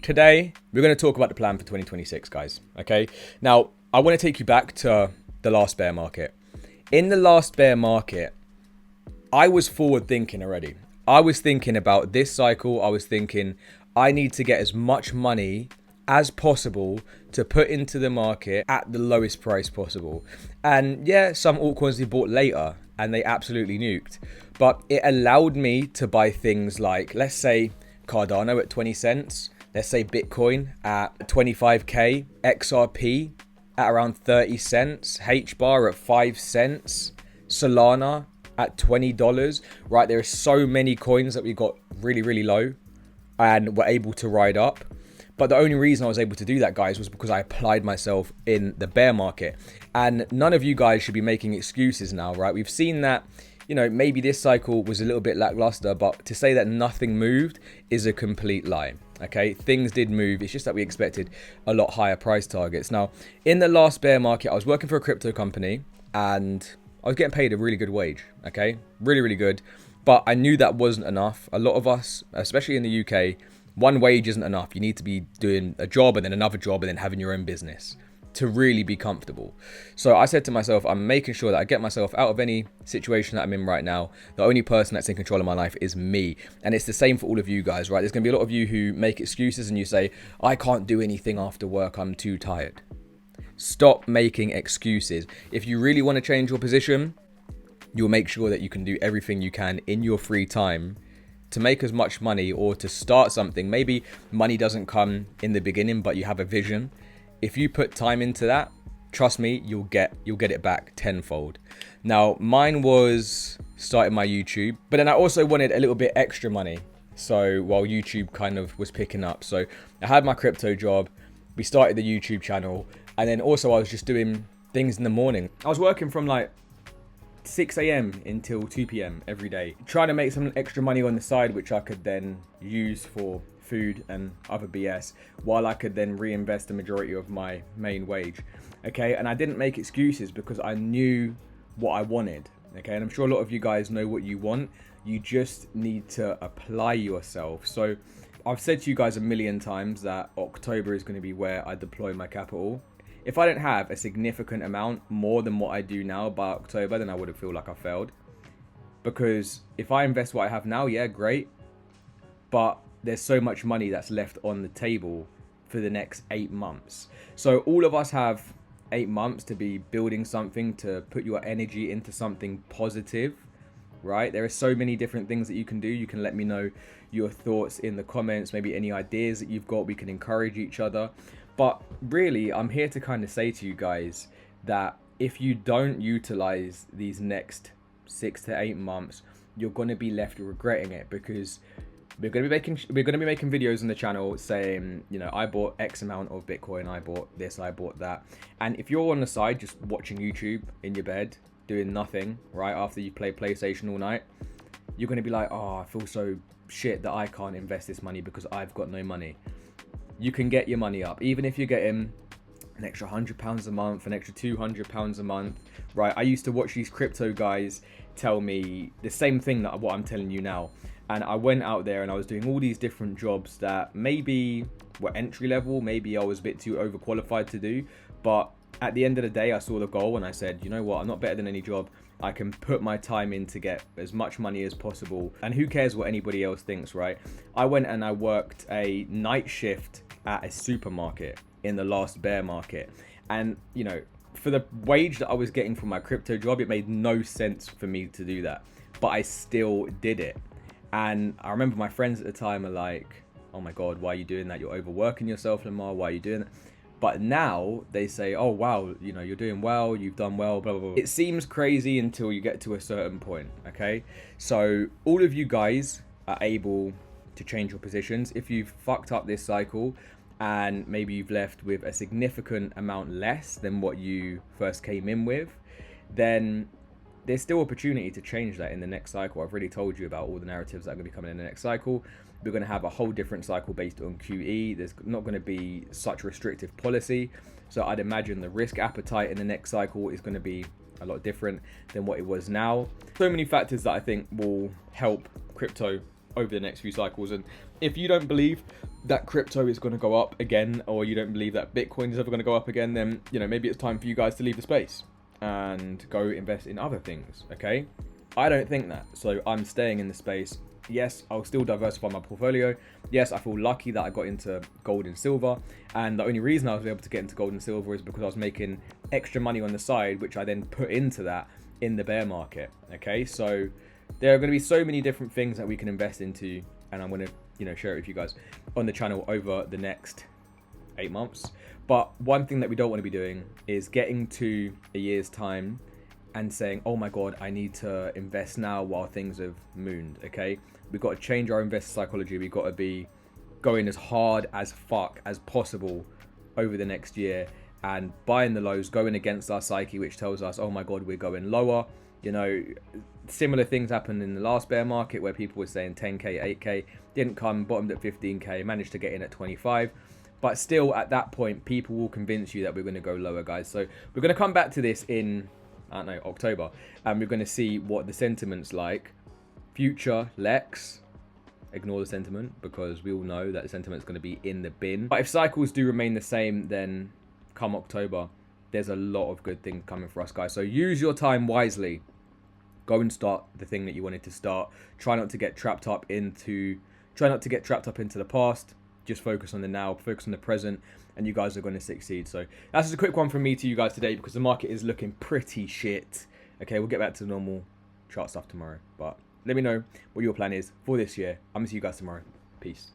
Today, we're going to talk about the plan for 2026, guys. Okay. Now, I want to take you back to the last bear market. In the last bear market, I was forward thinking already. I was thinking about this cycle. I was thinking I need to get as much money as possible to put into the market at the lowest price possible. And yeah, some altcoins we bought later and they absolutely nuked. But it allowed me to buy things like, let's say, Cardano at 20 cents. Let's say Bitcoin at 25k, XRP at around 30 cents, HBAR at 5 cents, Solana at $20, right? There are so many coins that we got really, really low and were able to ride up. But the only reason I was able to do that, guys, was because I applied myself in the bear market. And none of you guys should be making excuses now, right? We've seen that, you know, maybe this cycle was a little bit lackluster, but to say that nothing moved is a complete lie. Okay, things did move. It's just that we expected a lot higher price targets. Now, in the last bear market, I was working for a crypto company and I was getting paid a really good wage. Okay, really, really good. But I knew that wasn't enough. A lot of us, especially in the UK, one wage isn't enough. You need to be doing a job and then another job and then having your own business to really be comfortable. So I said to myself, I'm making sure that I get myself out of any situation that I'm in right now. The only person that's in control of my life is me. And it's the same for all of you guys, right? There's going to be a lot of you who make excuses and you say, I can't do anything after work. I'm too tired. Stop making excuses. If you really want to change your position, you'll make sure that you can do everything you can in your free time to make as much money or to start something. Maybe money doesn't come in the beginning, but you have a vision. If you put time into that, trust me, you'll get it back tenfold. Now, mine was starting my YouTube, but then I also wanted a little bit extra money. So while YouTube kind of was picking up, so I had my crypto job, we started the YouTube channel, and then also I was just doing things in the morning. I was working from like 6 a.m. until 2 p.m. every day, trying to make some extra money on the side, which I could then use for food and other BS, while I could then reinvest the majority of my main wage. Okay, and I didn't make excuses because I knew what I wanted. Okay, and I'm sure a lot of you guys know what you want. You just need to apply yourself. So I've said to you guys a million times that October is going to be where I deploy my capital. If I don't have a significant amount more than what I do now by October, then I would feel like I failed. Because if I invest what I have now, yeah, great. But there's so much money that's left on the table for the next 8 months. So all of us have 8 months to be building something, to put your energy into something positive, right? There are so many different things that you can do. You can let me know your thoughts in the comments, maybe any ideas that you've got. We can encourage each other. But really, I'm here to kind of say to you guys that if you don't utilize these next 6 to 8 months, you're going to be left regretting it, because we're going to be making videos on the channel saying, you know, I bought X amount of Bitcoin, I bought this, I bought that. And if you're on the side just watching YouTube in your bed, doing nothing, right, after you play PlayStation all night, you're going to be like, oh, I feel so shit that I can't invest this money because I've got no money. You can get your money up, even if you're getting an extra £100 a month, an extra £200 a month, right? I used to watch these crypto guys tell me the same thing that what I'm telling you now. And I went out there and I was doing all these different jobs that maybe were entry level, maybe I was a bit too overqualified to do. But at the end of the day, I saw the goal and I said, you know what, I'm not better than any job. I can put my time in to get as much money as possible. And who cares what anybody else thinks, right? I went and I worked a night shift at a supermarket in the last bear market. And, you know, for the wage that I was getting from my crypto job, it made no sense for me to do that. But I still did it. And I remember my friends at the time are like, oh my God, why are you doing that? You're overworking yourself, Lamar. Why are you doing that? But now they say, oh, wow, you know, you're doing well. You've done well, blah, blah, blah. It seems crazy until you get to a certain point. Okay. So all of you guys are able to change your positions. If you've fucked up this cycle and maybe you've left with a significant amount less than what you first came in with, then there's still opportunity to change that in the next cycle. I've already told you about all the narratives that are going to be coming in the next cycle. We're going to have a whole different cycle based on QE. There's not going to be such restrictive policy. So I'd imagine the risk appetite in the next cycle is going to be a lot different than what it was now. So many factors that I think will help crypto over the next few cycles. And if you don't believe that crypto is going to go up again, or you don't believe that Bitcoin is ever going to go up again, then, you know, maybe it's time for you guys to leave the space and go invest in other things, okay? I don't think that, so I'm staying in the space. Yes, I'll still diversify my portfolio. Yes, I feel lucky that I got into gold and silver, and the only reason I was able to get into gold and silver is because I was making extra money on the side, which I then put into that in the bear market, okay? So there are going to be so many different things that we can invest into, and I'm going to, you know, share it with you guys on the channel over the next 8 months. But one thing that we don't want to be doing is getting to a year's time and saying, oh my god, I need to invest now while things have mooned, okay? We've got to change our investor psychology. We've got to be going as hard as fuck as possible over the next year and buying the lows, going against our psyche, which tells us, oh my god, we're going lower. You know, similar things happened in the last bear market where people were saying 10k, 8k, didn't come, bottomed at 15k, managed to get in at 25. But still, at that point, people will convince you that we're going to go lower, guys. So we're going to come back to this in, I don't know, October, and we're going to see what the sentiment's like. Future Lex, ignore the sentiment, because we all know that the sentiment's going to be in the bin. But if cycles do remain the same, then come October, there's a lot of good things coming for us, guys. So use your time wisely. Go and start the thing that you wanted to start. Try not to get trapped up into the past. Just focus on the now, focus on the present, and you guys are going to succeed. So that's just a quick one from me to you guys today, because the market is looking pretty shit. Okay, we'll get back to the normal chart stuff tomorrow, but let me know what your plan is for this year. I'm going to see you guys tomorrow. Peace.